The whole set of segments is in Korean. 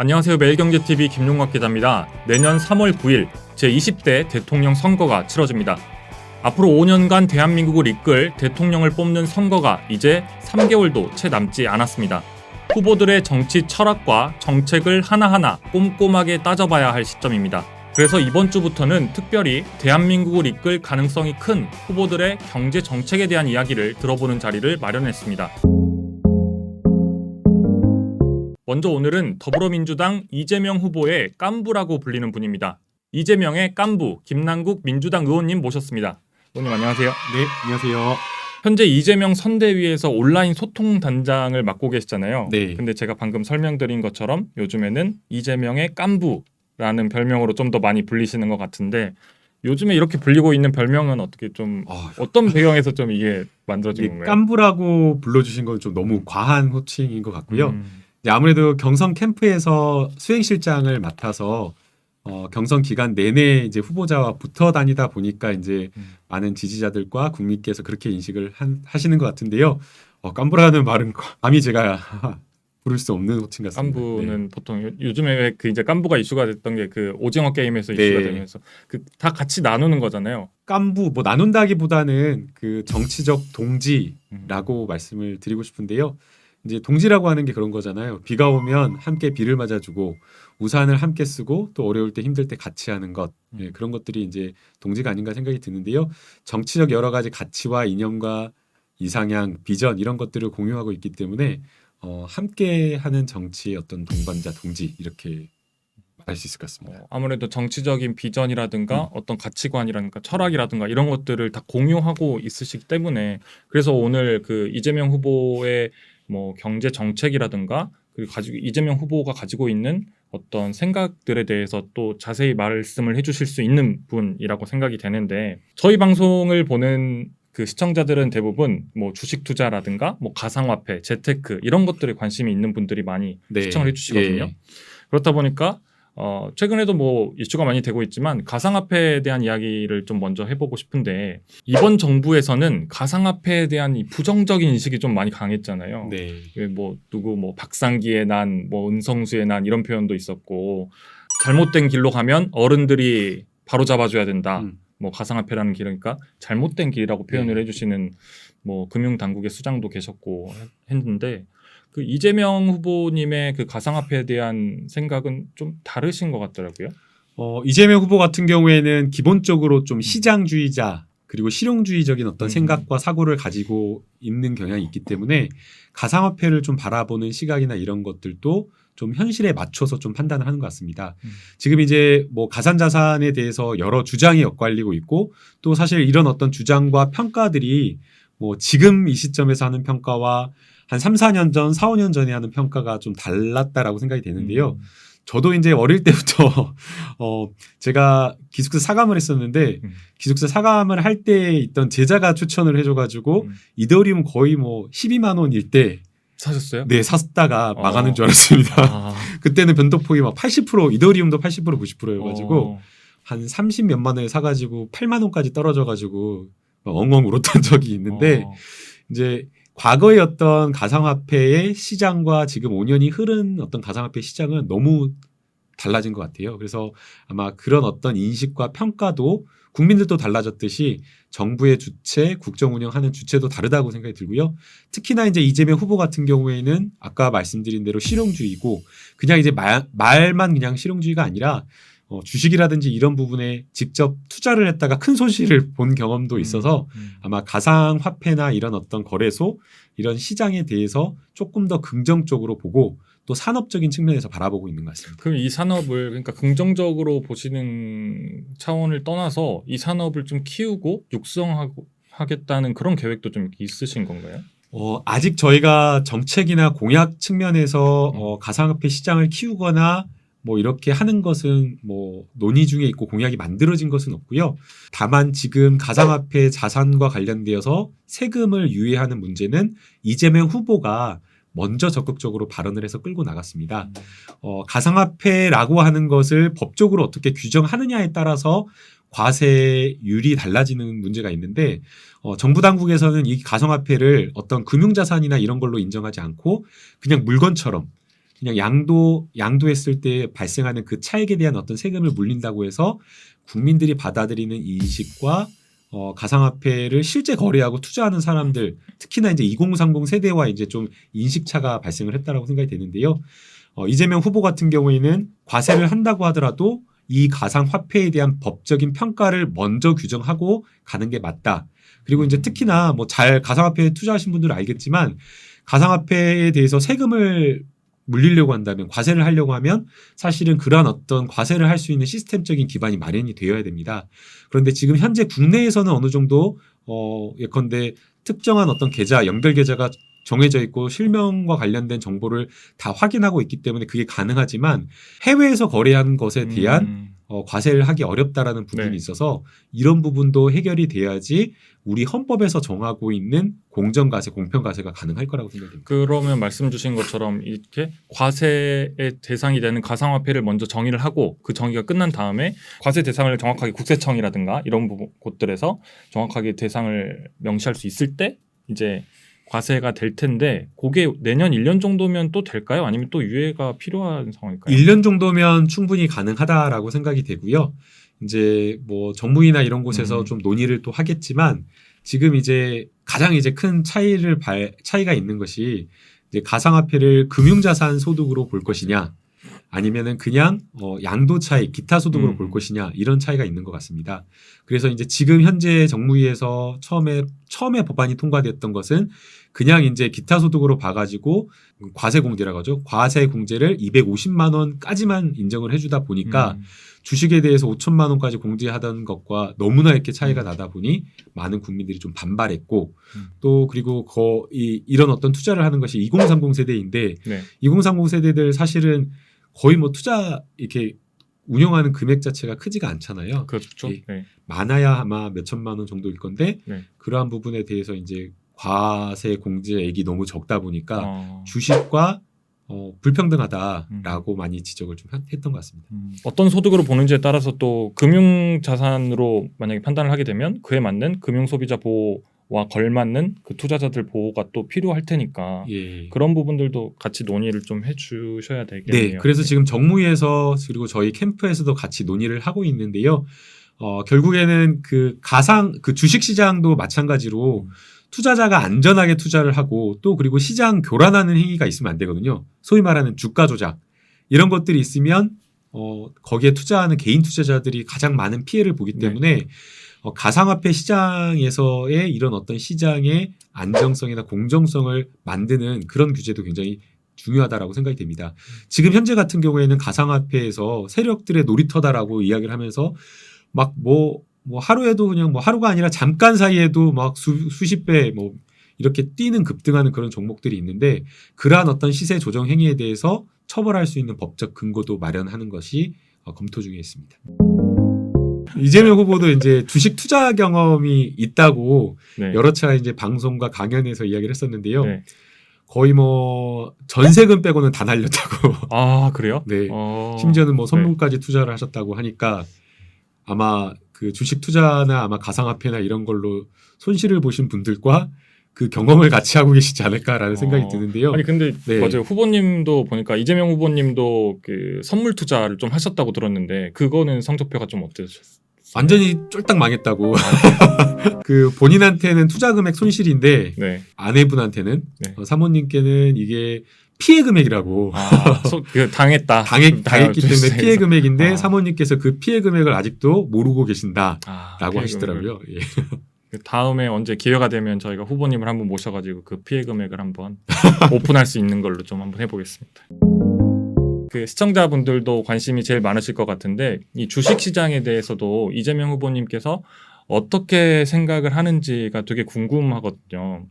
안녕하세요. 매일경제TV 김용학 기자입니다. 내년 3월 9일 제20대 대통령 선거가 치러집니다. 앞으로 5년간 대한민국을 이끌 대통령을 뽑는 선거가 이제 3개월도 채 남지 않았습니다. 후보들의 정치 철학과 정책을 하나하나 꼼꼼하게 따져봐야 할 시점입니다. 그래서 이번 주부터는 특별히 대한민국을 이끌 가능성이 큰 후보들의 경제 정책에 대한 이야기를 들어보는 자리를 마련했습니다. 먼저 오늘은 더불어민주당 이재명 후보의 깐부라고 불리는 분입니다. 이재명의 깐부 김남국 민주당 의원님 모셨습니다. 의원님 안녕하세요. 네, 안녕하세요. 현재 이재명 선대위에서 온라인 소통 단장을 맡고 계시잖아요. 네. 근데 제가 방금 설명드린 것처럼 요즘에는 이재명의 깐부라는 별명으로 좀 더 많이 불리시는 것 같은데 요즘에 이렇게 불리고 있는 별명은 어떻게 좀 어떤 배경에서 좀 이게 만들어진 건가요? 깐부라고 불러주신 건 좀 너무 과한 호칭인 것 같고요. 아무래도 경선 캠프에서 수행실장을 맡아서 경선 기간 내내 이제 후보자와 붙어 다니다 보니까 이제 많은 지지자들과 국민께서 그렇게 인식을 하시는 것 같은데요. 깐부라는 말은 감히 제가 부를 수 없는 호칭 같습니다. 깐부는 네. 보통 요즘에 왜 그 이제 깐부가 이슈가 됐던 게 그 오징어 게임에서 이슈가 되면서 그 다 같이 나누는 거잖아요. 깐부 뭐 나눈다기보다는 그 정치적 동지라고 말씀을 드리고 싶은데요. 이제 동지라고 하는 게 그런 거잖아요. 비가 오면 함께 비를 맞아주고 우산을 함께 쓰고 또 어려울 때 힘들 때 같이 하는 것 그런 것들이 이제 동지가 아닌가 생각이 드는데요. 정치적 여러 가지 가치와 이념과 이상향, 비전 이런 것들을 공유하고 있기 때문에 함께하는 정치의 어떤 동반자, 동지 이렇게 말할 수 있을 것 같습니다. 아무래도 정치적인 비전이라든가 어떤 가치관이라든가 철학이라든가 이런 것들을 다 공유하고 있으시기 때문에 그래서 오늘 그 이재명 후보의 뭐 경제 정책이라든가 그리고 이재명 후보가 가지고 있는 어떤 생각들에 대해서 또 자세히 말씀을 해주실 수 있는 분이라고 생각이 되는데 저희 방송을 보는 그 시청자들은 대부분 뭐 주식 투자라든가 뭐 가상화폐, 재테크 이런 것들에 관심이 있는 분들이 많이 시청을 해주시거든요. 예. 그렇다 보니까 최근에도 뭐 이슈가 많이 되고 있지만 가상화폐에 대한 이야기를 좀 먼저 해보고 싶은데 이번 정부에서는 가상화폐에 대한 이 부정적인 인식이 좀 많이 강했잖아요. 네. 뭐 누구 뭐 박상기의 난, 뭐 은성수의 난 이런 표현도 있었고 잘못된 길로 가면 어른들이 바로 잡아줘야 된다. 뭐 가상화폐라는 길이니까 잘못된 길이라고 표현을 해주시는 뭐 금융당국의 수장도 계셨고 했는데. 그 이재명 후보님의 그 가상화폐에 대한 생각은 좀 다르신 것 같더라고요. 이재명 후보 같은 경우에는 기본적으로 좀 시장주의자 그리고 실용주의적인 어떤 생각과 사고를 가지고 있는 경향이 있기 때문에 가상화폐를 좀 바라보는 시각이나 이런 것들도 좀 현실에 맞춰서 좀 판단을 하는 것 같습니다. 지금 이제 뭐 가상자산에 대해서 여러 주장이 엇갈리고 있고 또 사실 이런 어떤 주장과 평가들이 뭐 지금 이 시점에서 하는 평가와 한 3, 4년 전, 4, 5년 전에 하는 평가가 좀 달랐다라고 생각이 되는데요. 저도 이제 어릴 때부터 제가 기숙사 사감을 했었는데 기숙사 사감을 할 때 있던 제자가 추천을 해줘가지고 이더리움 거의 뭐 12만 원일 때 사셨어요? 네, 샀다가 망하는 줄 알았습니다. 그때는 변동폭이 막 80% 이더리움도 80% 90%여가지고 한 30 몇만 원에 사가지고 8만 원까지 떨어져가지고 엉엉 울었던 적이 있는데 이제 과거의 어떤 가상화폐의 시장과 지금 5년이 흐른 어떤 가상화폐 시장은 너무 달라진 것 같아요. 그래서 아마 그런 어떤 인식과 평가도 국민들도 달라졌듯이 정부의 주체, 국정 운영하는 주체도 다르다고 생각이 들고요. 특히나 이제 이재명 후보 같은 경우에는 아까 말씀드린 대로 실용주의고 그냥 이제 말만 그냥 실용주의가 아니라 주식이라든지 이런 부분에 직접 투자를 했다가 큰 손실을 본 경험도 있어서 아마 가상화폐나 이런 어떤 거래소 이런 시장에 대해서 조금 더 긍정적으로 보고 또 산업적인 측면에서 바라보고 있는 것 같습니다. 그럼 이 산업을 그러니까 긍정적으로 보시는 차원을 떠나서 이 산업을 좀 키우고 육성하겠다는 그런 계획도 좀 있으신 건가요? 아직 저희가 정책이나 공약 측면에서 가상화폐 시장을 키우거나 뭐 이렇게 하는 것은 뭐 논의 중에 있고 공약이 만들어진 것은 없고요. 다만 지금 가상화폐 자산과 관련되어서 세금을 유예하는 문제는 이재명 후보가 먼저 적극적으로 발언을 해서 끌고 나갔습니다. 가상화폐라고 하는 것을 법적으로 어떻게 규정하느냐에 따라서 과세율이 달라지는 문제가 있는데 정부 당국에서는 이 가상화폐를 어떤 금융자산이나 이런 걸로 인정하지 않고 그냥 물건처럼 그냥 양도했을 때 발생하는 그 차익에 대한 어떤 세금을 물린다고 해서 국민들이 받아들이는 이 인식과 가상화폐를 실제 거래하고 투자하는 사람들, 특히나 이제 2030 세대와 이제 좀 인식차가 발생을 했다라고 생각이 되는데요. 이재명 후보 같은 경우에는 과세를 한다고 하더라도 이 가상화폐에 대한 법적인 평가를 먼저 규정하고 가는 게 맞다. 그리고 이제 특히나 뭐 잘 가상화폐에 투자하신 분들은 알겠지만 가상화폐에 대해서 세금을 물리려고 한다면 과세를 하려고 하면 사실은 그러한 어떤 과세를 할 수 있는 시스템적인 기반이 마련이 되어야 됩니다. 그런데 지금 현재 국내에서는 어느 정도 예컨대 특정한 어떤 계좌, 연결 계좌가 정해져 있고 실명과 관련된 정보를 다 확인하고 있기 때문에 그게 가능하지만 해외에서 거래한 것에 대한 과세를 하기 어렵다라는 부분이 네. 있어서 이런 부분도 해결이 돼야지 우리 헌법에서 정하고 있는 공정과세, 공평과세가 가능할 거라고 생각됩니다. 그러면 말씀 주신 것처럼 이렇게 과세의 대상이 되는 가상화폐를 먼저 정의를 하고 그 정의가 끝난 다음에 과세 대상을 정확하게 국세청이라든가 이런 곳들에서 정확하게 대상을 명시할 수 있을 때 이제 과세가 될 텐데 그게 내년 1년 정도면 또 될까요? 아니면 또 유예가 필요한 상황일까요? 1년 정도면 충분히 가능하다라고 생각이 되고요. 이제 뭐 정무위나 이런 곳에서 좀 논의를 또 하겠지만 지금 이제 가장 이제 큰 차이가 있는 것이 이제 가상화폐를 금융자산 소득으로 볼 것이냐 아니면은 그냥 양도 차익, 기타 소득으로 볼 것이냐 이런 차이가 있는 것 같습니다. 그래서 이제 지금 현재 정무위에서 처음에 법안이 통과됐던 것은 그냥 이제 기타 소득으로 봐가지고 과세 공제라고 하죠. 과세 공제를 250만 원까지만 인정을 해주다 보니까 주식에 대해서 5천만 원까지 공제하던 것과 너무나 이렇게 차이가 나다 보니 많은 국민들이 좀 반발했고 또 그리고 이런 어떤 투자를 하는 것이 2030 세대인데 네. 2030 세대들 사실은 거의 뭐 투자 이렇게 운영하는 금액 자체가 크지가 않잖아요. 그렇죠. 네. 많아야 아마 몇 천만 원 정도일 건데 네. 그러한 부분에 대해서 이제 과세 공제액이 너무 적다 보니까 주식과 불평등하다라고 많이 지적을 좀 했던 것 같습니다. 어떤 소득으로 보는지에 따라서 또 금융 자산으로 만약에 판단을 하게 되면 그에 맞는 금융 소비자 보호와 걸맞는 그 투자자들 보호가 또 필요할 테니까 예. 그런 부분들도 같이 논의를 좀 해주셔야 되겠네요. 네, 그래서 지금 정무위에서 그리고 저희 캠프에서도 같이 논의를 하고 있는데요. 결국에는 그 주식 시장도 마찬가지로 투자자가 안전하게 투자를 하고 또 그리고 시장 교란하는 행위가 있으면 안 되거든요. 소위 말하는 주가 조작 이런 것들이 있으면 거기에 투자하는 개인 투자자들이 가장 많은 피해를 보기 때문에 가상화폐 시장에서의 이런 어떤 시장의 안정성이나 공정성을 만드는 그런 규제도 굉장히 중요하다라고 생각이 됩니다. 지금 현재 같은 경우에는 가상화폐에서 세력들의 놀이터다라고 이야기를 하면서 막 뭐 하루에도 그냥 뭐 하루가 아니라 잠깐 사이에도 막 수십 배 뭐 이렇게 뛰는 급등하는 그런 종목들이 있는데 그러한 어떤 시세 조정 행위에 대해서 처벌할 수 있는 법적 근거도 마련하는 것이 검토 중에 있습니다. 이재명 후보도 이제 주식 투자 경험이 있다고 네. 여러 차례 이제 방송과 강연에서 이야기를 했었는데요. 네. 거의 뭐 전세금 빼고는 다 날렸다고. 아 그래요? 네. 심지어는 뭐 선물까지 투자를 하셨다고 하니까 아마 그 주식 투자나 아마 가상화폐나 이런 걸로 손실을 보신 분들과 그 경험을 같이 하고 계시지 않을까라는 생각이 드는데요. 아니 근데 네. 맞아요. 후보님도 보니까 이재명 후보님도 그 선물 투자를 좀 하셨다고 들었는데 그거는 성적표가 좀 어떠셨어요? 완전히 쫄딱 망했다고. 그 본인한테는 투자 금액 손실인데 네. 아내분한테는 네. 사모님께는 이게 피해 금액이라고. 당했다. 당했기 때문에 피해 금액인데 아. 사모님께서 그 피해 금액을 아직도 모르고 계신다라고 피해 하시더라고요. 예. 다음에 언제 기회가 되면 저희가 후보님을 한번 모셔가지고 그 피해 금액을 한번 오픈할 수 있는 걸로 좀 한번 해보겠습니다. 그 시청자분들도 관심이 제일 많으실 것 같은데 이 주식 시장에 대해서도 이재명 후보님께서 어떻게 생각을 하는지가 되게 궁금하거든요.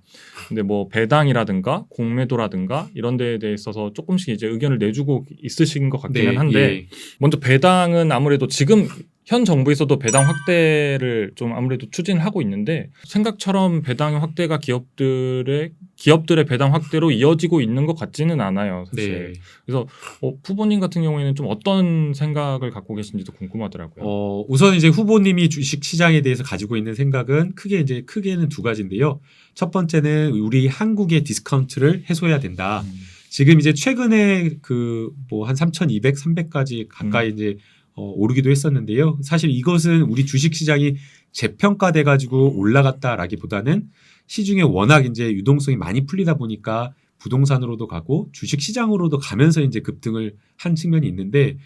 근데 뭐 배당이라든가 공매도라든가 이런 데에 대해서 조금씩 이제 의견을 내주고 있으신 것 같기는 한데 예. 먼저 배당은 아무래도 지금 현 정부에서도 배당 확대를 좀 아무래도 추진을 하고 있는데 생각처럼 배당의 확대가 기업들의 배당 확대로 이어지고 있는 것 같지는 않아요. 사실. 네. 그래서 후보님 같은 경우에는 좀 어떤 생각을 갖고 계신지도 궁금하더라고요. 우선 이제 후보님이 주식 시장에 대해서 가지고 있는 생각은 크게는 두 가지인데요. 첫 번째는 우리 한국의 디스카운트를 해소해야 된다. 지금 이제 최근에 그 뭐 한 3,200, 300까지 가까이 이제 오르기도 했었는데요. 사실 이것은 우리 주식 시장이 재평가돼 가지고 올라갔다라기보다는 시중에 워낙 이제 유동성이 많이 풀리다 보니까 부동산으로도 가고 주식 시장으로도 가면서 이제 급등을 한 측면이 있는데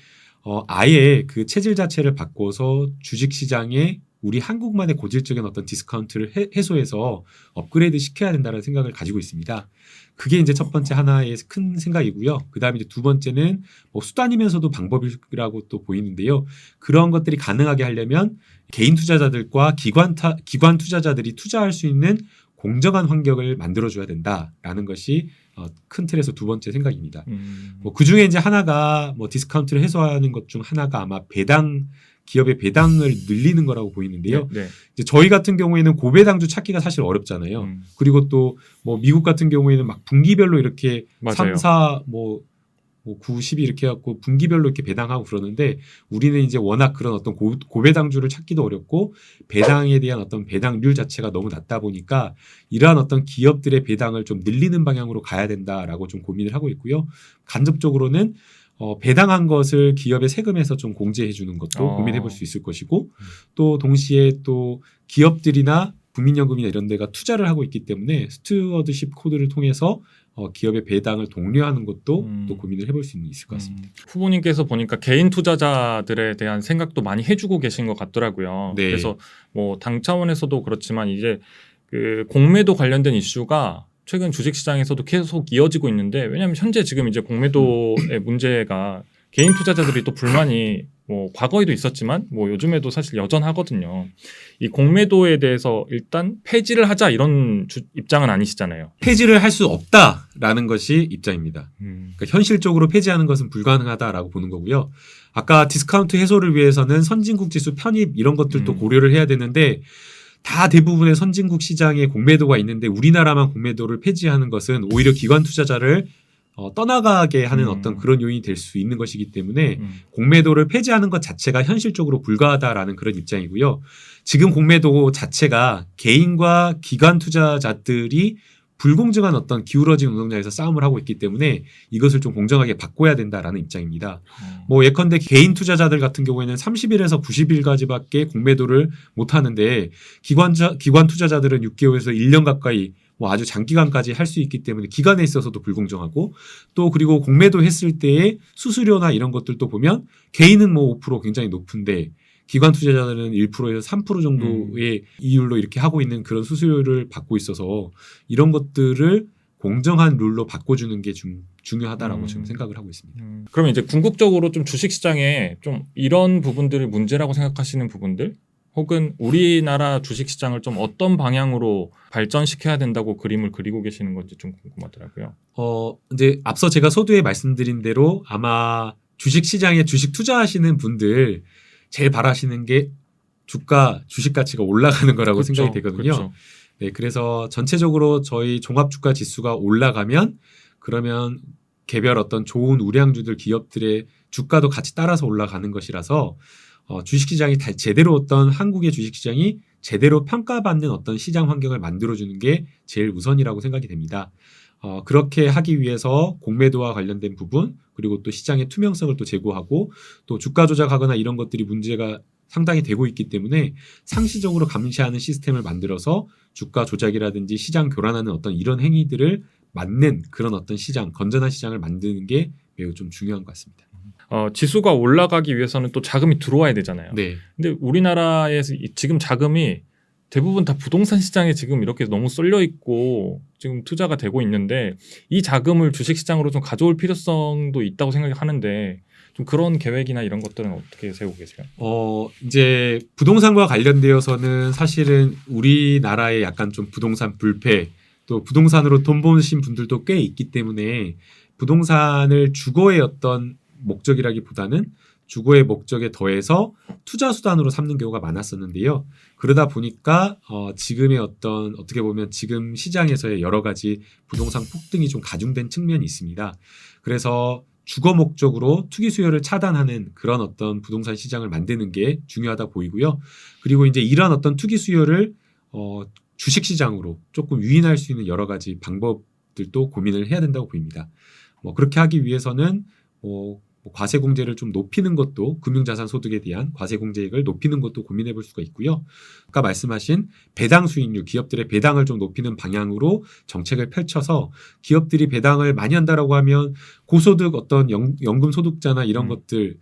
아예 그 체질 자체를 바꿔서 주식 시장에 우리 한국만의 고질적인 어떤 디스카운트를 해소해서 업그레이드 시켜야 된다는 생각을 가지고 있습니다. 그게 이제 첫 번째 하나의 큰 생각이고요. 그 다음에 이제 두 번째는 뭐 수단이면서도 방법이라고 또 보이는데요. 그런 것들이 가능하게 하려면 개인 투자자들과 기관 투자자들이 투자할 수 있는 공정한 환경을 만들어줘야 된다라는 것이 큰 틀에서 두 번째 생각입니다. 뭐 그 중에 이제 하나가 뭐 디스카운트를 해소하는 것 중 하나가 아마 기업의 배당을 늘리는 거라고 보이는데요. 네. 이제 저희 같은 경우에는 고배당주 찾기가 사실 어렵잖아요. 그리고 또 뭐 미국 같은 경우에는 막 분기별로 이렇게 맞아요. 3, 4, 뭐 9, 12 이렇게 해갖고 분기별로 이렇게 배당하고 그러는데 우리는 이제 워낙 그런 어떤 고배당주를 찾기도 어렵고 배당에 대한 어떤 배당률 자체가 너무 낮다 보니까 이러한 어떤 기업들의 배당을 좀 늘리는 방향으로 가야 된다라고 좀 고민을 하고 있고요. 간접적으로는 배당한 것을 기업의 세금에서 좀 공제해 주는 것도 고민해 볼 수 있을 것이고 또 동시에 또 기업들이나 국민연금이나 이런 데가 투자를 하고 있기 때문에 스튜어드십 코드를 통해서 기업의 배당을 독려하는 것도 또 고민을 해볼 수 있을 것 같습니다. 후보님께서 보니까 개인 투자자들에 대한 생각도 많이 해주고 계신 것 같더라고요. 네. 그래서 뭐 당 차원에서도 그렇지만 이제 그 공매도 관련된 이슈가 최근 주식시장에서도 계속 이어지고 있는데 왜냐하면 현재 지금 이제 공매도의 문제가 개인 투자자들이 또 불만이 뭐 과거에도 있었지만 뭐 요즘에도 사실 여전하거든요. 이 공매도에 대해서 일단 폐지를 하자 이런 입장은 아니시잖아요. 폐지를 할 수 없다라는 것이 입장입니다. 그러니까 현실적으로 폐지하는 것은 불가능하다라고 보는 거고요. 아까 디스카운트 해소를 위해서는 선진국 지수 편입 이런 것들도 고려를 해야 되는데 다 대부분의 선진국 시장에 공매도가 있는데 우리나라만 공매도를 폐지하는 것은 오히려 기관 투자자를 떠나가게 하는 어떤 그런 요인이 될 수 있는 것이기 때문에 공매도를 폐지하는 것 자체가 현실적으로 불가하다라는 그런 입장이고요. 지금 공매도 자체가 개인과 기관 투자자들이 불공정한 어떤 기울어진 운동장에서 싸움을 하고 있기 때문에 이것을 좀 공정하게 바꿔야 된다라는 입장입니다. 뭐 예컨대 개인 투자자들 같은 경우에는 30일에서 90일까지밖에 공매도를 못 하는데 기관 투자자들은 6개월에서 1년 가까이 뭐 아주 장기간까지 할 수 있기 때문에 기간에 있어서도 불공정하고 또 그리고 공매도 했을 때의 수수료나 이런 것들도 보면 개인은 뭐 5% 굉장히 높은데 기관 투자자들은 1%에서 3% 정도의 이율로 이렇게 하고 있는 그런 수수료를 받고 있어서 이런 것들을 공정한 룰로 바꿔주는 게 좀 중요하다라고 지금 생각을 하고 있습니다. 그러면 이제 궁극적으로 좀 주식시장에 좀 이런 부분들을 문제라고 생각하시는 부분들 혹은 우리나라 주식시장을 좀 어떤 방향으로 발전시켜야 된다고 그림을 그리고 계시는 건지 좀 궁금하더라고요. 이제 앞서 제가 서두에 말씀드린 대로 아마 주식시장에 주식 투자하시는 분들 제일 바라시는 게 주식 가치가 올라가는 거라고 그렇죠. 생각이 되거든요. 그렇죠. 네, 그래서 전체적으로 저희 종합주가 지수가 올라가면 그러면 개별 어떤 좋은 우량주들 기업들의 주가도 같이 따라서 올라가는 것이라서 주식시장이 제대로 어떤 한국의 주식시장이 제대로 평가받는 어떤 시장 환경을 만들어주는 게 제일 우선이라고 생각이 됩니다. 그렇게 하기 위해서 공매도와 관련된 부분 그리고 또 시장의 투명성을 또 제고하고 또 주가 조작하거나 이런 것들이 문제가 상당히 되고 있기 때문에 상시적으로 감시하는 시스템을 만들어서 주가 조작이라든지 시장 교란하는 어떤 이런 행위들을 막는 그런 어떤 시장, 건전한 시장을 만드는 게 매우 좀 중요한 것 같습니다. 지수가 올라가기 위해서는 또 자금이 들어와야 되잖아요. 네. 근데 우리나라에서 지금 자금이 대부분 다 부동산 시장에 지금 이렇게 너무 쏠려 있고 지금 투자가 되고 있는데 이 자금을 주식 시장으로 좀 가져올 필요성도 있다고 생각하는데 좀 그런 계획이나 이런 것들은 어떻게 세우고 계세요? 이제 부동산과 관련되어서는 사실은 우리나라에 약간 좀 부동산 불패 또 부동산으로 돈 버신 분들도 꽤 있기 때문에 부동산을 주거의 어떤 목적이라기보다는 주거의 목적에 더해서 투자 수단으로 삼는 경우가 많았었는데요. 그러다 보니까 지금의 어떤 어떻게 보면 지금 시장에서의 여러 가지 부동산 폭등이 좀 가중된 측면이 있습니다. 그래서 주거 목적으로 투기 수요를 차단하는 그런 어떤 부동산 시장을 만드는 게 중요하다 보이고요. 그리고 이제 이런 어떤 투기 수요를 주식 시장으로 조금 유인할 수 있는 여러 가지 방법들도 고민을 해야 된다고 보입니다. 뭐 그렇게 하기 위해서는 뭐 과세공제를 좀 높이는 것도 금융자산 소득에 대한 과세공제액을 높이는 것도 고민해 볼 수가 있고요. 아까 말씀하신 배당 수익률, 기업들의 배당을 좀 높이는 방향으로 정책을 펼쳐서 기업들이 배당을 많이 한다라고 하면 고소득 어떤 연금 소득자나 이런 것들을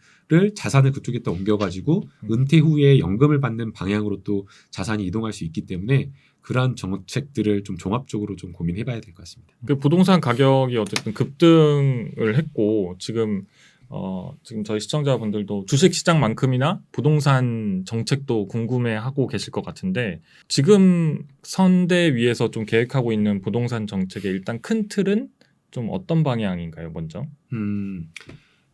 자산을 그쪽에 또 옮겨가지고 은퇴 후에 연금을 받는 방향으로 또 자산이 이동할 수 있기 때문에 그러한 정책들을 좀 종합적으로 좀 고민해봐야 될 것 같습니다. 그 부동산 가격이 어쨌든 급등을 했고 지금 저희 시청자분들도 주식 시장만큼이나 부동산 정책도 궁금해하고 계실 것 같은데 지금 선대위에서 좀 계획하고 있는 부동산 정책의 일단 큰 틀은 좀 어떤 방향인가요, 먼저?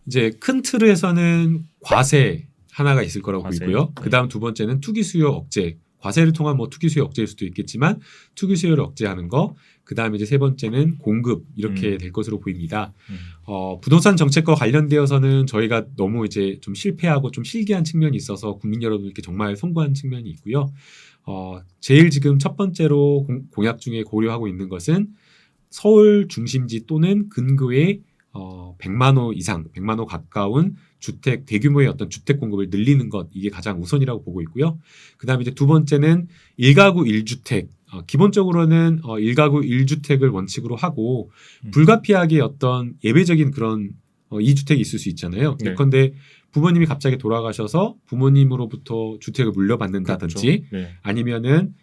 이제 큰 틀에서는 과세 하나가 있을 거라고 과세. 보이고요. 그다음 두 번째는 투기 수요 억제. 과세를 통한 뭐 투기 수요 억제일 수도 있겠지만 투기 수요를 억제하는 거. 그다음에 이제 세 번째는 공급 이렇게 될 것으로 보입니다. 부동산 정책과 관련되어서는 저희가 너무 이제 좀 실패하고 좀 실기한 측면이 있어서 국민 여러분께 정말 송구한 측면이 있고요. 제일 지금 첫 번째로 공약 중에 고려하고 있는 것은 서울 중심지 또는 근교에 100만 호 이상, 100만 호 가까운 주택, 대규모의 어떤 주택 공급을 늘리는 것, 이게 가장 우선이라고 보고 있고요. 그 다음에 이제 두 번째는 1가구 1주택. 기본적으로는 1가구 1주택을 원칙으로 하고 불가피하게 어떤 예외적인 그런 2주택이 있을 수 있잖아요. 네. 예컨대 부모님이 갑자기 돌아가셔서 부모님으로부터 주택을 물려받는다든지 그렇죠. 네. 아니면은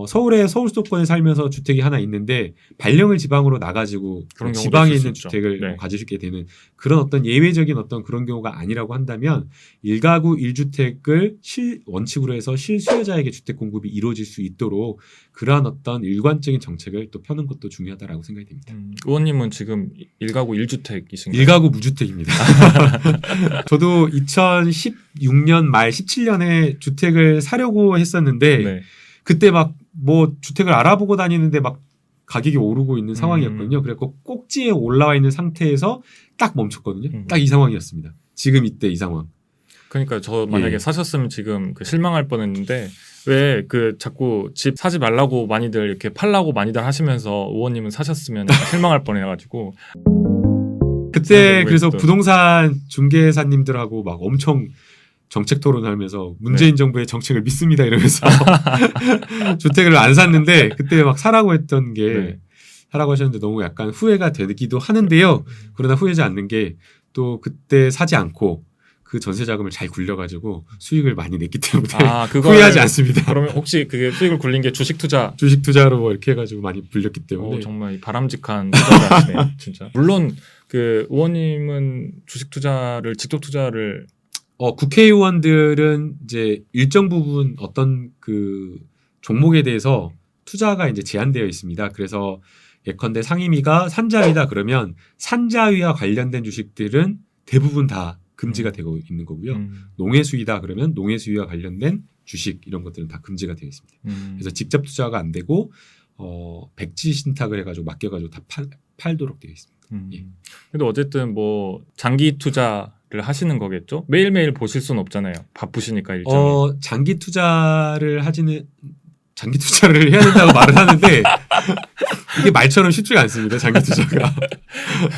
서울의 서울 수도권에 살면서 주택이 하나 있는데 발령을 지방으로 나가지고 그런 경우도 지방에 있을 수 있는 있죠. 주택을 네. 가지시게 되는 그런 어떤 예외적인 어떤 그런 경우가 아니라고 한다면 1가구 1주택을 원칙으로 해서 실수요자에게 주택 공급이 이루어질 수 있도록 그러한 어떤 일관적인 정책을 또 펴는 것도 중요하다라고 생각이 됩니다. 의원님은 지금 1가구 1주택이신가요? 1가구 무주택입니다. 저도 2016년 말 17년에 주택을 사려고 했었는데 네. 그때 막 뭐 주택을 알아보고 다니는데 막 가격이 오르고 있는 상황이었거든요. 그래서 꼭지에 올라와 있는 상태에서 딱 멈췄거든요. 딱 이 상황이었습니다. 지금 이때 이 상황. 그러니까 저 만약에 예. 사셨으면 지금 실망할 뻔했는데 왜 자꾸 집 사지 말라고 많이들 이렇게 팔라고 많이들 하시면서 의원님은 사셨으면 실망할 뻔해가지고 그때 그래서 또- 부동산 중개사님들하고 막 엄청 정책 토론하면서 문재인 정부의 정책을 믿습니다 이러면서 주택을 안 샀는데 그때 막 사라고 했던 게 네. 사라고 하셨는데 너무 약간 후회가 되기도 하는데요. 그러나 후회하지 않는 게 또 그때 사지 않고 그 전세 자금을 잘 굴려가지고 수익을 많이 냈기 때문에 그걸 후회하지 않습니다. 그러면 혹시 그게 수익을 굴린 게 주식 투자? 주식 투자로 뭐 이렇게 해가지고 많이 불렸기 때문에 정말 바람직한 투자자시네요, 진짜. 물론 그 의원님은 주식 투자를 직접 투자를 국회의원들은 이제 일정 부분 어떤 그 종목에 대해서 투자가 이제 제한되어 있습니다. 그래서 예컨대 상임위가 산자위다 그러면 산자위와 관련된 주식들은 대부분 다 금지가 되고 있는 거고요. 농해수위다 그러면 농해수위와 관련된 주식 이런 것들은 다 금지가 되어 있습니다. 그래서 직접 투자가 안 되고 백지 신탁을 해가지고 맡겨가지고 다 팔도록 되어 있습니다. 예. 근데 어쨌든 뭐 장기 투자를 하시는 거겠죠? 매일매일 보실 수는 없잖아요. 바쁘시니까 일정이. 장기 투자를 해야 된다고 말을 하는데 이게 말처럼 쉽지가 않습니다. 장기 투자가.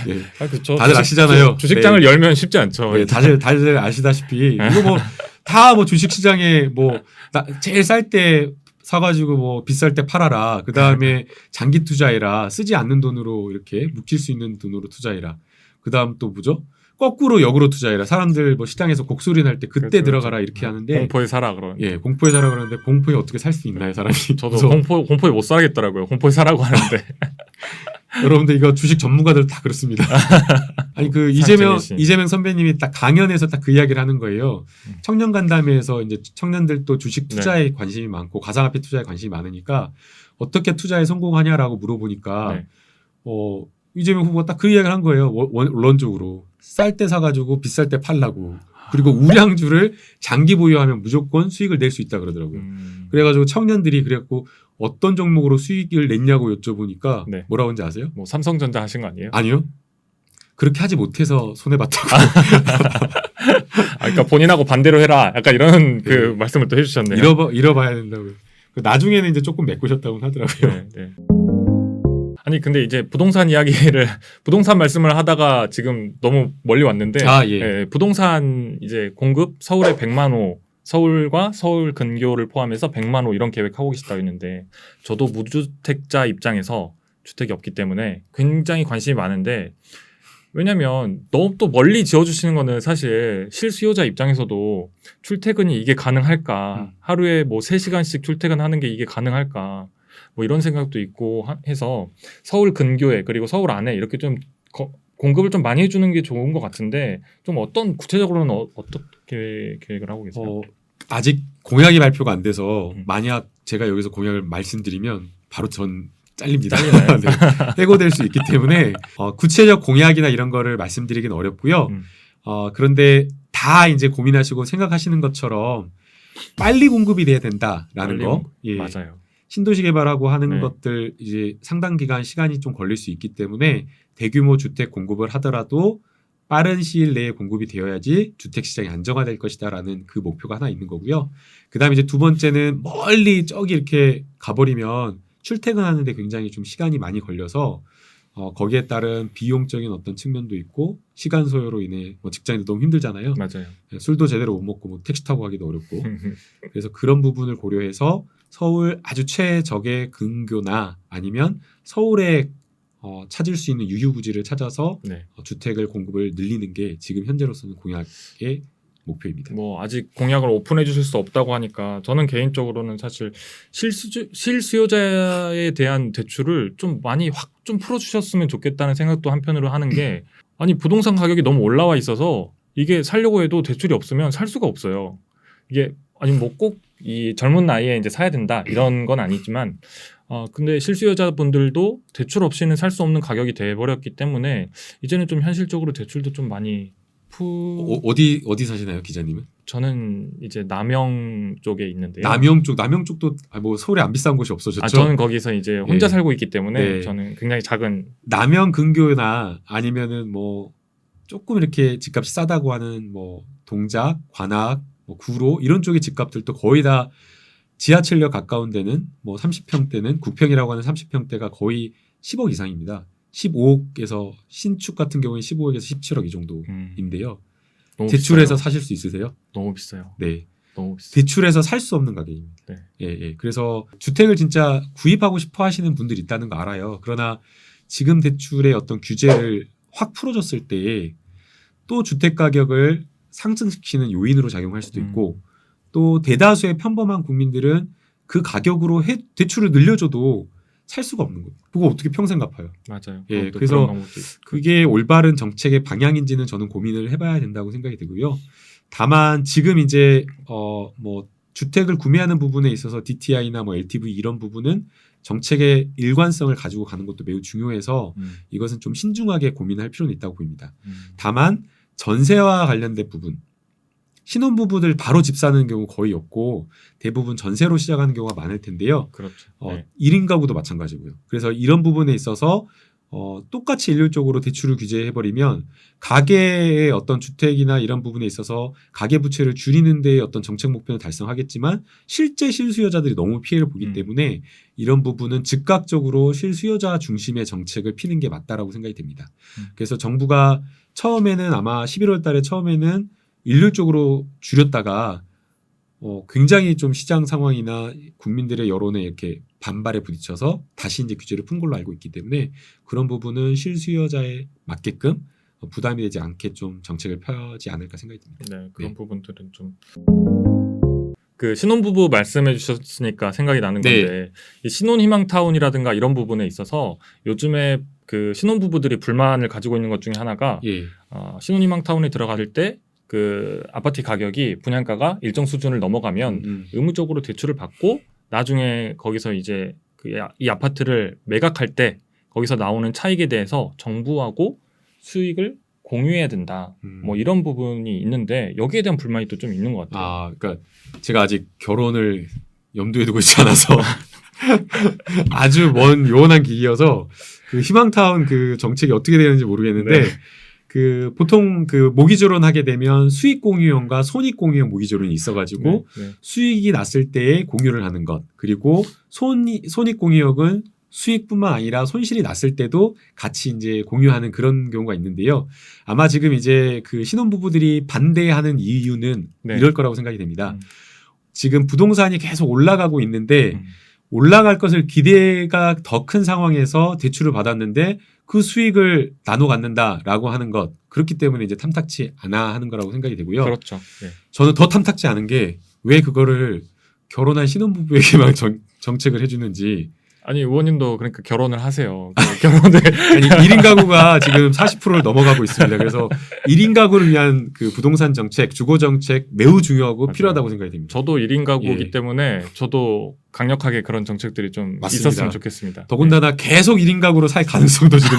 네. 그렇죠. 다들 아시잖아요. 주식장을 네. 열면 쉽지 않죠. 네, 다들 아시다시피 이거 뭐 다 뭐 주식 시장에 뭐 제일 쌀 때 사가지고 뭐 비쌀 때 팔아라. 그 다음에 장기 투자해라. 쓰지 않는 돈으로 이렇게 묵힐 수 있는 돈으로 투자해라. 그 다음 또 뭐죠? 거꾸로 역으로 투자해라. 사람들 뭐 시장에서 곡소리 날 때 그때 그렇죠, 들어가라 그렇죠. 이렇게 하는데 공포에 사라 그러는. 예, 공포에 사라 그러는데 공포에 어떻게 살 수 있나요, 사람이? 저도 그래서 공포에 못 살겠더라고요. 공포에 사라고 하는데. 여러분들 이거 주식 전문가들 다 그렇습니다. 아니 그 이재명 선배님이 딱 강연에서 딱 그 이야기를 하는 거예요. 청년 간담회에서 이제 청년들도 주식 투자에 관심이 많고 가상화폐 투자에 관심이 많으니까 어떻게 투자에 성공하냐라고 물어보니까 이재명 후보가 딱 그 이야기를 한 거예요. 원론적으로 쌀 때 사가지고 비쌀 때 팔라고. 그리고 우량주를 장기 보유하면 무조건 수익을 낼 수 있다 그러더라고요. 그래가지고 청년들이 그래갖고 어떤 종목으로 수익을 냈냐고 여쭤보니까 뭐라고 하는지 아세요? 뭐 삼성전자 하신 거 아니에요? 아니요. 그렇게 하지 못해서 손해봤다고. 그러니까 본인하고 반대로 해라. 약간 이런 그 말씀을 또 해주셨네요. 잃어봐야 된다고. 나중에는 이제 조금 메꾸셨다고 하더라고요. 네. 아니 근데 이제 부동산 이야기를 부동산 말씀을 하다가 지금 너무 멀리 왔는데 예, 부동산 이제 공급 서울에 100만 호 서울과 서울 근교를 포함해서 100만 호 이런 계획하고 계시다고 했는데 저도 무주택자 입장에서 주택이 없기 때문에 굉장히 관심이 많은데 왜냐면 너무 또 멀리 지어주시는 거는 사실 실수요자 입장에서도 출퇴근이 이게 가능할까 하루에 뭐 3시간씩 출퇴근하는 게 이게 가능할까 뭐 이런 생각도 있고 해서 서울 근교에 그리고 서울 안에 이렇게 좀 공급을 좀 많이 해주는 게 좋은 것 같은데 좀 어떤 구체적으로는 어떻게 계획을 하고 계세요? 아직 공약이 발표가 안 돼서 만약 제가 여기서 공약을 말씀드리면 바로 전 잘립니다. 네, 해고될 수 있기 때문에 구체적 공약이나 이런 거를 말씀드리긴 어렵고요. 그런데 다 이제 고민하시고 생각하시는 것처럼 빨리 공급이 돼야 된다라는 거. 예. 맞아요. 신도시 개발하고 하는 것들 이제 상당 기간 시간이 좀 걸릴 수 있기 때문에 대규모 주택 공급을 하더라도 빠른 시일 내에 공급이 되어야지 주택 시장이 안정화될 것이다라는 그 목표가 하나 있는 거고요. 그다음에 이제 두 번째는 멀리 저기 이렇게 가버리면 출퇴근하는데 굉장히 좀 시간이 많이 걸려서 거기에 따른 비용적인 어떤 측면도 있고 시간 소요로 인해 뭐 직장인도 너무 힘들잖아요. 맞아요. 술도 제대로 못 먹고 뭐 택시 타고 가기도 어렵고 그래서 그런 부분을 고려해서 서울 아주 최적의 근교나 아니면 서울에 찾을 수 있는 유휴부지를 찾아서 주택을 공급을 늘리는 게 지금 현재로서는 공약의 목표입니다. 뭐 아직 공약을 오픈해 주실 수 없다고 하니까 저는 개인적으로는 사실 실수요자에 대한 대출을 좀 많이 확 좀 풀어주셨으면 좋겠다는 생각도 한편으로 하는 게 아니 부동산 가격이 너무 올라와 있어서 이게 살려고 해도 대출이 없으면 살 수가 없어요. 이게 아니 뭐 꼭 이 젊은 나이에 이제 사야 된다 이런 건 아니지만 근데 실수요자분들도 대출 없이는 살 수 없는 가격이 돼버렸기 때문에 이제는 좀 현실적으로 대출도 좀 많이 어디 사시나요, 기자님은? 저는 이제 남영 쪽에 있는데요. 남영 쪽도 뭐 서울에 안 비싼 곳이 없어졌죠. 저는 거기서 이제 혼자 살고 있기 때문에 저는 굉장히 작은 남영 근교나 아니면은 뭐 조금 이렇게 집값이 싸다고 하는 뭐 동작, 관악, 뭐 구로 이런 쪽의 집값들도 거의 다 지하철역 가까운 데는 뭐 30평대는 9평이라고 하는 30평대가 거의 10억 이상입니다. 15억에서 신축 같은 경우에 15억에서 17억 이 정도인데요. 대출해서 사실 수 있으세요? 너무 비싸요. 네. 너무 비싸요. 대출해서 살 수 없는 가격입니다. 네. 예. 그래서 주택을 진짜 구입하고 싶어 하시는 분들이 있다는 거 알아요. 그러나 지금 대출의 어떤 규제를 확 풀어줬을 때에 또 주택 가격을 상승시키는 요인으로 작용할 수도 있고 또 대다수의 평범한 국민들은 그 가격으로 대출을 늘려줘도 살 수가 없는 거예요. 그거 어떻게 평생 갚아요? 맞아요. 예, 그래서 그게 올바른 정책의 방향인지는 저는 고민을 해봐야 된다고 생각이 들고요. 다만 지금 이제 뭐 주택을 구매하는 부분에 있어서 DTI나 뭐 LTV 이런 부분은 정책의 일관성을 가지고 가는 것도 매우 중요해서 이것은 좀 신중하게 고민할 필요는 있다고 보입니다. 다만 전세와 관련된 부분 신혼부부들 바로 집 사는 경우 거의 없고 대부분 전세로 시작하는 경우가 많을 텐데요. 그렇죠. 1인 가구도 마찬가지고요. 그래서 이런 부분에 있어서 똑같이 일률적으로 대출을 규제해버리면 가계의 어떤 주택이나 이런 부분에 있어서 가계부채를 줄이는 데의 어떤 정책 목표는 달성하겠지만 실제 실수요자들이 너무 피해를 보기 때문에 이런 부분은 즉각적으로 실수요자 중심의 정책을 피는 게 맞다라고 생각이 됩니다. 그래서 정부가 처음에는 아마 11월 달에 처음에는 일률적으로 줄였다가 굉장히 좀 시장 상황이나 국민들의 여론에 이렇게 반발에 부딪혀서 다시 이제 규제를 푼 걸로 알고 있기 때문에 그런 부분은 실수요자에 맞게끔 부담이 되지 않게 좀 정책을 펴지 않을까 생각이 듭니다. 네, 그런 부분들은 좀 그 신혼부부 말씀해 주셨으니까 생각이 나는 건데 이 신혼희망타운이라든가 이런 부분에 있어서 요즘에 그 신혼부부들이 불만을 가지고 있는 것 중에 하나가 신혼희망타운에 들어갈 때 그 아파트 가격이 분양가가 일정 수준을 넘어가면 의무적으로 대출을 받고 나중에 거기서 이제 이 아파트를 매각할 때 거기서 나오는 차익에 대해서 정부하고 수익을 공유해야 된다. 뭐 이런 부분이 있는데 여기에 대한 불만이 또 좀 있는 것 같아요. 그러니까 제가 아직 결혼을 염두에 두고 있지 않아서 아주 먼 요원한 기기여서 그 희망타운 그 정책이 어떻게 되는지 모르겠는데 그 보통 그 모기조론 하게 되면 수익 공유형과 손익 공유형 모기조론이 있어가지고 수익이 났을 때에 공유를 하는 것 그리고 손익 공유형은 수익뿐만 아니라 손실이 났을 때도 같이 이제 공유하는 그런 경우가 있는데요. 아마 지금 이제 그 신혼부부들이 반대하는 이유는 네. 이럴 거라고 생각이 됩니다. 음. 지금 부동산이 계속 올라가고 있는데 음. 올라갈 것을 기대가 더 큰 상황에서 대출을 받았는데 그 수익을 나눠 갖는다라고 하는 것, 그렇기 때문에 이제 탐탁치 않아 하는 거라고 생각이 되고요. 그렇죠. 네. 저는 더 탐탁지 않은 게 왜 그거를 결혼한 신혼부부에게만 정책을 해주는지. 아니 의원님도 그러니까 결혼을 하세요. 결혼을 아니 1인 가구가 지금 40%를 넘어가고 있습니다. 그래서 1인 가구를 위한 그 부동산 정책, 주거 정책 매우 중요하고 맞아요. 필요하다고 생각이 됩니다. 저도 1인 가구이기 예. 때문에 저도 강력하게 그런 정책들이 좀 맞습니다. 있었으면 좋겠습니다. 더군다나 계속 1인 가구로 살 가능성도 지금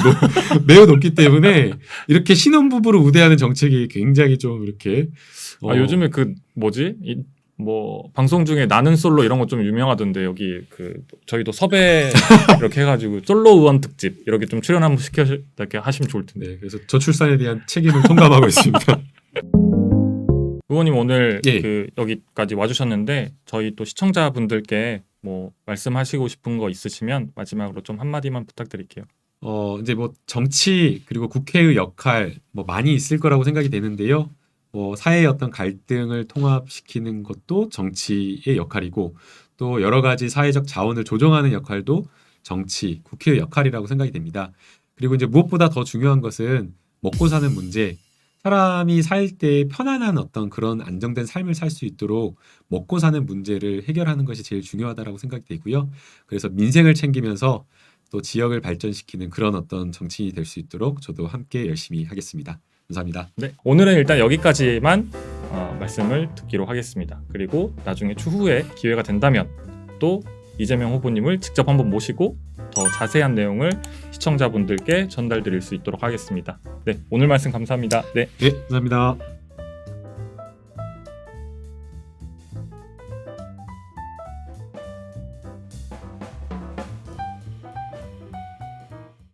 매우 높기 때문에 이렇게 신혼부부를 우대하는 정책이 굉장히 좀 이렇게 요즘에 그 뭐지? 뭐 방송 중에 나는 솔로 이런 거 좀 유명하던데 여기 그 저희도 섭외 이렇게 해가지고 솔로 의원 특집 이렇게 좀 출연 한번 이렇게 하시면 좋을 텐데. 네, 그래서 저출산에 대한 책임을 통감하고 있습니다. 의원님 오늘 예. 그 여기까지 와주셨는데 저희 또 시청자분들께 뭐 말씀하시고 싶은 거 있으시면 마지막으로 좀 한마디만 부탁드릴게요. 이제 뭐 정치 그리고 국회의 역할 뭐 많이 있을 거라고 생각이 되는데요. 뭐 사회의 어떤 갈등을 통합시키는 것도 정치의 역할이고 또 여러 가지 사회적 자원을 조정하는 역할도 정치, 국회의 역할이라고 생각이 됩니다. 그리고 이제 무엇보다 더 중요한 것은 먹고 사는 문제. 사람이 살 때 편안한 어떤 그런 안정된 삶을 살 수 있도록 먹고 사는 문제를 해결하는 것이 제일 중요하다라고 생각이 되고요. 그래서 민생을 챙기면서 또 지역을 발전시키는 그런 어떤 정치인이 될 수 있도록 저도 함께 열심히 하겠습니다. 감사합니다. 네, 오늘은 일단 여기까지만 말씀을 듣기로 하겠습니다. 그리고 나중에 추후에 기회가 된다면 또 이재명 후보님을 직접 한번 모시고 더 자세한 내용을 시청자분들께 전달드릴 수 있도록 하겠습니다. 네, 오늘 말씀 감사합니다. 네. 네, 감사합니다.